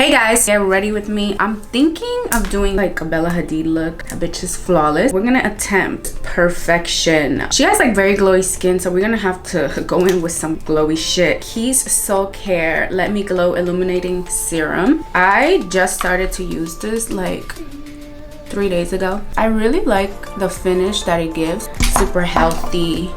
Hey guys, get ready with me. I'm thinking of doing like a Bella Hadid look. That bitch is flawless. We're gonna attempt perfection. She has like very glowy skin, so we're gonna have to go in with some glowy shit. Keys Soul Care Let Me Glow Illuminating Serum. I just started to use this like 3 days ago. I really like the finish that it gives. Super healthy.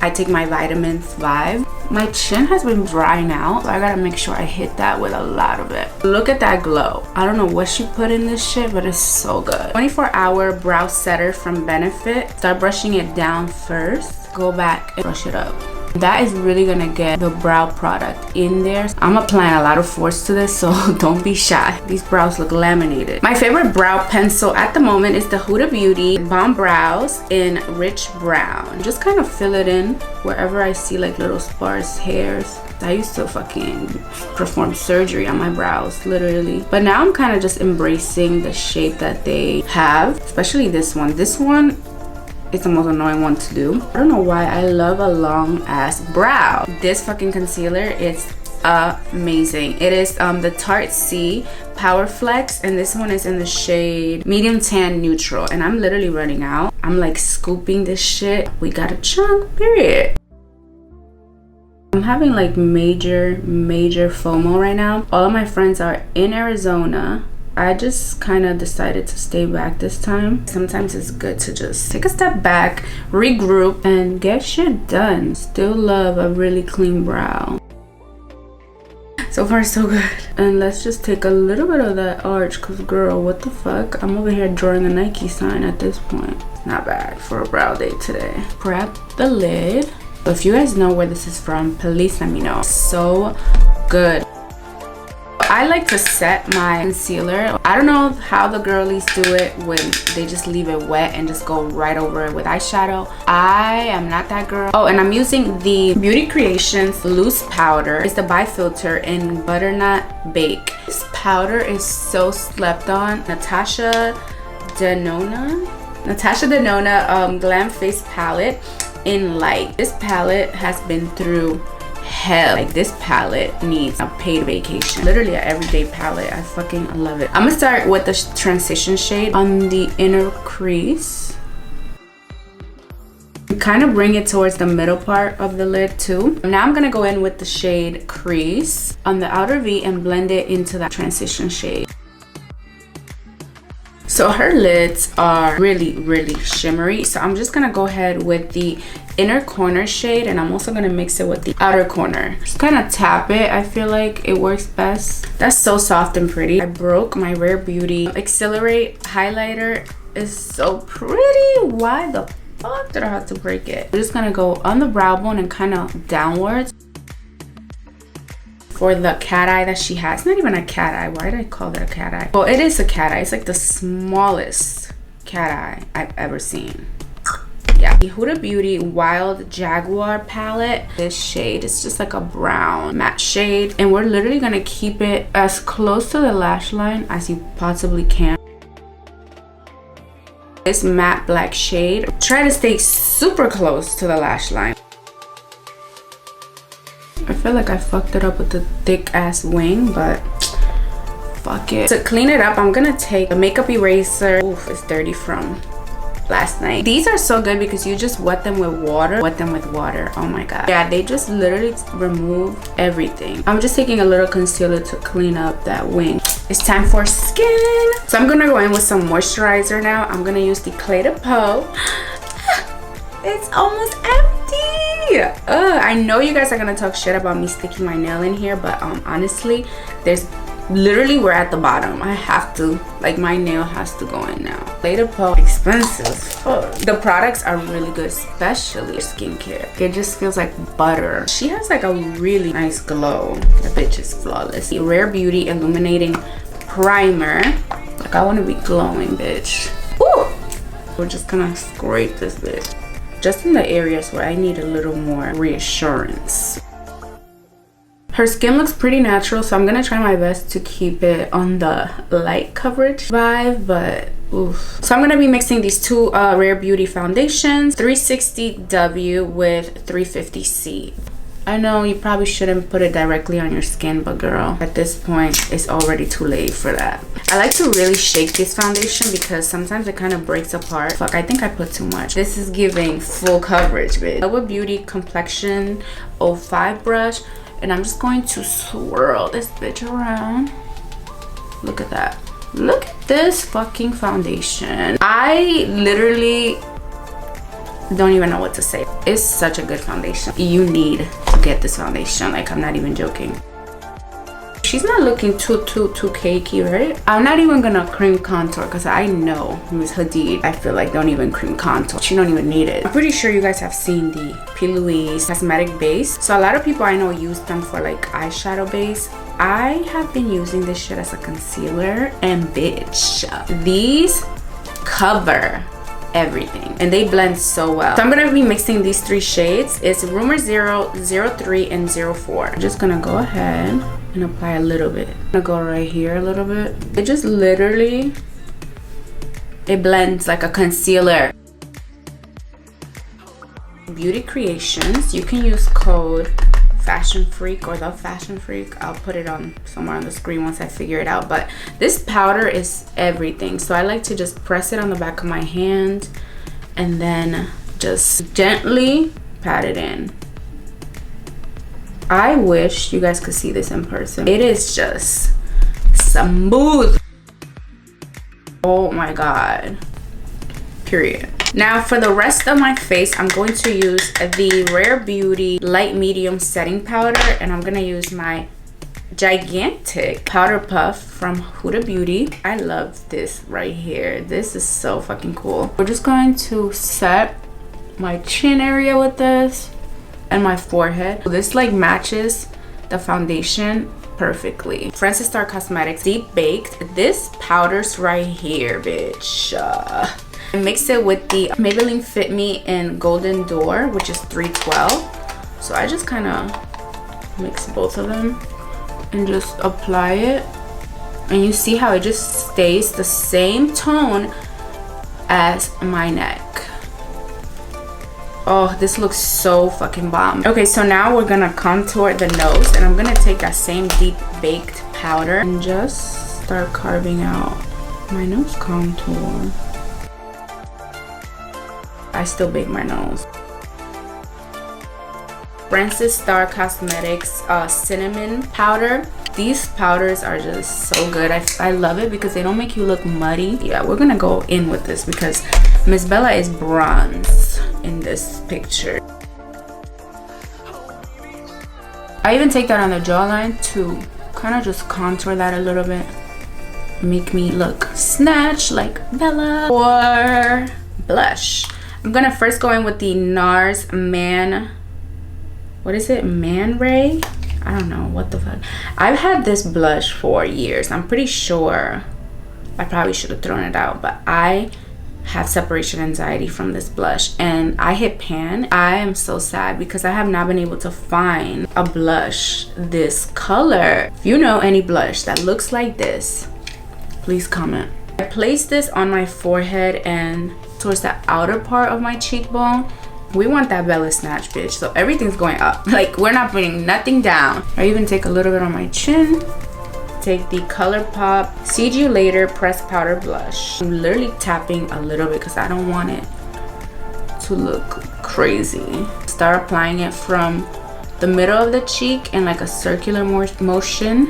I take my vitamins vibe. My chin has been drying out, so I gotta make sure I hit that with a lot of it. Look at that glow. I don't know what she put in this shit, but it's so good. 24-hour brow setter from Benefit. Start brushing it down first. Go back and brush it up. That is really gonna get the brow product in there. I'm applying a lot of force to this, so don't be shy. These brows look laminated. My favorite brow pencil at the moment is the Huda Beauty Bomb Brows in Rich Brown. Just kind of fill it in wherever I see like little sparse hairs. I used to fucking perform surgery on my brows, literally. But now I'm kind of just embracing the shape that they have, especially this one. This one, it's the most annoying one to do. I don't know why I love a long ass brow. This fucking concealer is amazing. It is the Tarte C Power Flex, and this one is in the shade medium tan neutral, and I'm literally running out. I'm like scooping this shit. We got a chunk, period. I'm having like major FOMO right now. All of my friends are in Arizona. I just kind of decided to stay back this time. Sometimes it's good to just take a step back, regroup, and get shit done. Still love a really clean brow. So far so good. And let's just take a little bit of that arch, because girl, what the fuck? I'm over here drawing a Nike sign at this point. It's not bad for a brow day today. Prep the lid. If you guys know where this is from, please let me know. So good. I like to set my concealer. I don't know how the girlies do it when they just leave it wet and just go right over it with eyeshadow. I am not that girl. Oh, and I'm using the Beauty Creations Loose Powder. It's the Bifilter in Butternut Babe. This powder is so slept on. Natasha Denona Glam Face Palette in Light. This palette has been through hell. Like, this palette needs a paid vacation. Literally an everyday palette. I fucking love it. I'm gonna start with the transition shade on the inner crease. Kind of bring it towards the middle part of the lid too. Now I'm gonna go in with the shade Crease on the outer V and blend it into that transition shade. So her lids are really shimmery, so I'm just gonna go ahead with the inner corner shade, and I'm also gonna mix it with the outer corner. Just kind of tap it. I feel like it works best. That's so soft and pretty. I broke my Rare Beauty Exhilarate highlighter. It's so pretty. Why the fuck did I have to break it? I'm just gonna go on the brow bone and kind of downwards for the cat eye that she has. It's not even a cat eye. Why did I call that a cat eye? Well, it is a cat eye. It's like the smallest cat eye I've ever seen. Yeah, the Huda Beauty Wild Jaguar palette. This shade is just like a brown matte shade, and we're literally gonna keep it as close to the lash line as you possibly can. This matte black shade, try to stay super close to the lash line. I feel like I fucked it up with the thick ass wing, but fuck it. To clean it up, I'm gonna take a makeup eraser. Oof, it's dirty from last night. These are so good because you just wet them with water. Oh my god. Yeah, they just literally remove everything. I'm just taking a little concealer to clean up that wing. It's time for skin. So I'm gonna go in with some moisturizer now. I'm gonna use the Clé de Peau. It's almost empty. I know you guys are gonna talk shit about me sticking my nail in here, but honestly, there's literally, we're at the bottom. I have to, like, my nail has to go in now. Clé de Peau, expensive as fuck. The products are really good, especially skincare. It just feels like butter. She has like a really nice glow. The bitch is flawless. The Rare Beauty Illuminating Primer. Like, I want to be glowing, bitch. Ooh! We're just gonna scrape this bitch just in the areas where I need a little more reassurance. Her skin looks pretty natural, so I'm gonna try my best to keep it on the light coverage vibe, but oof. So I'm gonna be mixing these two Rare Beauty foundations, 360W with 350C. I know you probably shouldn't put it directly on your skin, but girl, at this point, it's already too late for that. I like to really shake this foundation because sometimes it kind of breaks apart. Fuck, I think I put too much. This is giving full coverage, bitch. Elwood Beauty Complexion 05 brush, and I'm just going to swirl this bitch around. Look at that. Look at this fucking foundation. I literally don't even know what to say. It's such a good foundation. You need to get this foundation. Like, I'm not even joking. She's not looking too cakey, right? I'm not even gonna cream contour because I know Ms. Hadid, I feel like, don't even cream contour. She don't even need it. I'm pretty sure you guys have seen the Louise Cosmetics Base. So a lot of people I know use them for like eyeshadow base. I have been using this shit as a concealer, and bitch, these cover everything and they blend so well. So I'm gonna be mixing these 3 shades. It's Rumor 0, 03, and 04. I'm just gonna go ahead and apply a little bit. I'm gonna go right here a little bit. It just literally, it blends like a concealer. Beauty Creations, you can use code FashionFreakk or the Fashion Freak. I'll put it on somewhere on the screen once I figure it out. But this powder is everything, so I like to just press it on the back of my hand and then just gently pat it in. I wish you guys could see this in person. It is just smooth. Oh my god, period. Now for the rest of my face, I'm going to use the Rare Beauty Light Medium Setting Powder, and I'm gonna use my gigantic powder puff from Huda Beauty. I love this right here. This is so fucking cool. We're just going to set my chin area with this and my forehead. This like matches the foundation perfectly. Francis Star Cosmetics Deep Baked. This powder's right here, bitch. I mix it with the Maybelline Fit Me in Golden Door, which is 312. So I just kind of mix both of them and just apply it. And you see how it just stays the same tone as my neck. Oh, this looks so fucking bomb. Okay, so now we're gonna contour the nose, and I'm gonna take that same Deep Baked powder and just start carving out my nose contour. I still bake my nose. Francis Star Cosmetics cinnamon powder. These powders are just so good. I love it because they don't make you look muddy. Yeah, we're gonna go in with this because Miss Bella is bronze in this picture. I even take that on the jawline to kind of just contour that a little bit, make me look snatched like Bella. Or blush, I'm gonna first go in with the NARS what is it, Man Ray? I don't know what the fuck. I've had this blush for years. I'm pretty sure I probably should have thrown it out, but I have separation anxiety from this blush and I hit pan. I am so sad because I have not been able to find a blush this color. If you know any blush that looks like this, please comment. I placed this on my forehead and towards the outer part of my cheekbone. We want that Bella snatch, bitch, so everything's going up. Like, we're not putting nothing down. I even take a little bit on my chin. Take the Colorpop See You Later Pressed Powder Blush. I'm literally tapping a little bit because I don't want it to look crazy. Start applying it from the middle of the cheek in like a circular motion.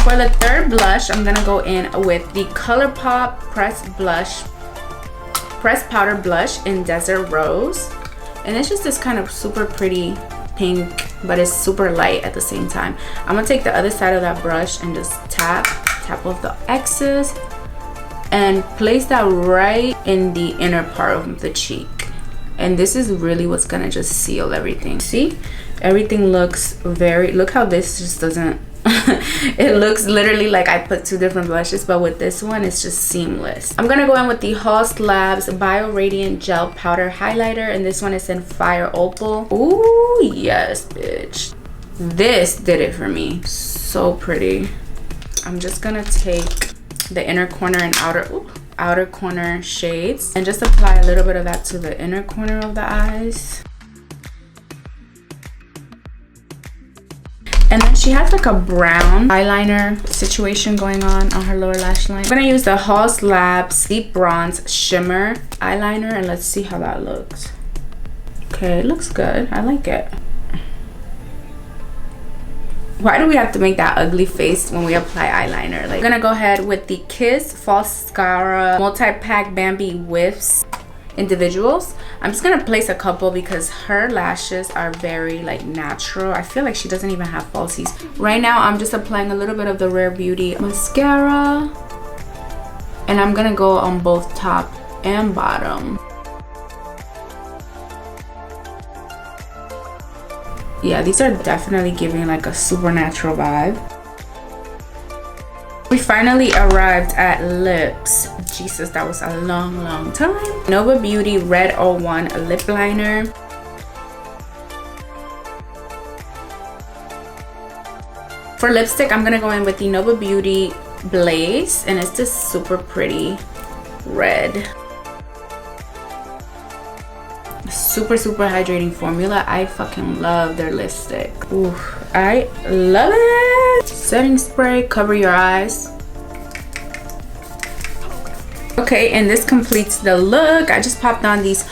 For the third blush, I'm gonna go in with the Colorpop Pressed Powder Blush in Desert Rose, and it's just this kind of super pretty pink, but it's super light at the same time. I'm gonna take the other side of that brush and just tap off the excess and place that right in the inner part of the cheek. And this is really what's gonna just seal everything. See, everything looks very, look how this just doesn't it looks literally like I put 2 different blushes, but with this one it's just seamless. I'm gonna go in with the Haus Labs Bio Radiant Gel Powder Highlighter, and this one is in Fire Opal. Ooh yes, bitch, this did it for me. So pretty. I'm just gonna take the inner corner and outer corner shades and just apply a little bit of that to the inner corner of the eyes. And then she has like a brown eyeliner situation going on her lower lash line. I'm gonna use the Halls Labs Deep Bronze Shimmer eyeliner, and let's see how that looks. Okay, it looks good. I like it. Why do we have to make that ugly face when we apply eyeliner? Like, I'm gonna go ahead with the Kiss Falscara Multi-Pack Bambi Whiffs individuals. I'm just gonna place a couple because her lashes are very like natural. I feel like she doesn't even have falsies. Right now I'm just applying a little bit of the Rare Beauty mascara, and I'm gonna go on both top and bottom. Yeah, these are definitely giving like a supernatural vibe. We finally arrived at lips. Jesus, that was a long time. Nova Beauty Red 01 lip liner. For lipstick, I'm gonna go in with the Nova Beauty Blaze, and it's this super pretty red. Super hydrating formula. I fucking love their lipstick. Ooh, I love it. Setting spray, cover your eyes. Okay, and this completes the look. I just popped on these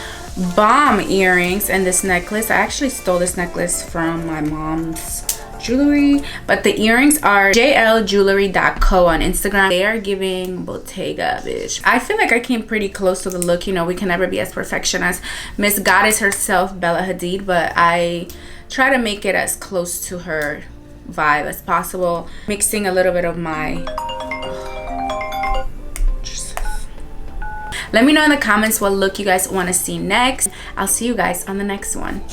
bomb earrings and this necklace. I actually stole this necklace from my mom's jewelry, but the earrings are jljewelry.co on Instagram. They are giving Bottega, bitch. I feel like I came pretty close to the look. You know, we can never be as perfection as Miss Goddess herself, Bella Hadid, but I try to make it as close to her vibe as possible, mixing a little bit of my let me know in the comments what look you guys want to see next. I'll see you guys on the next one.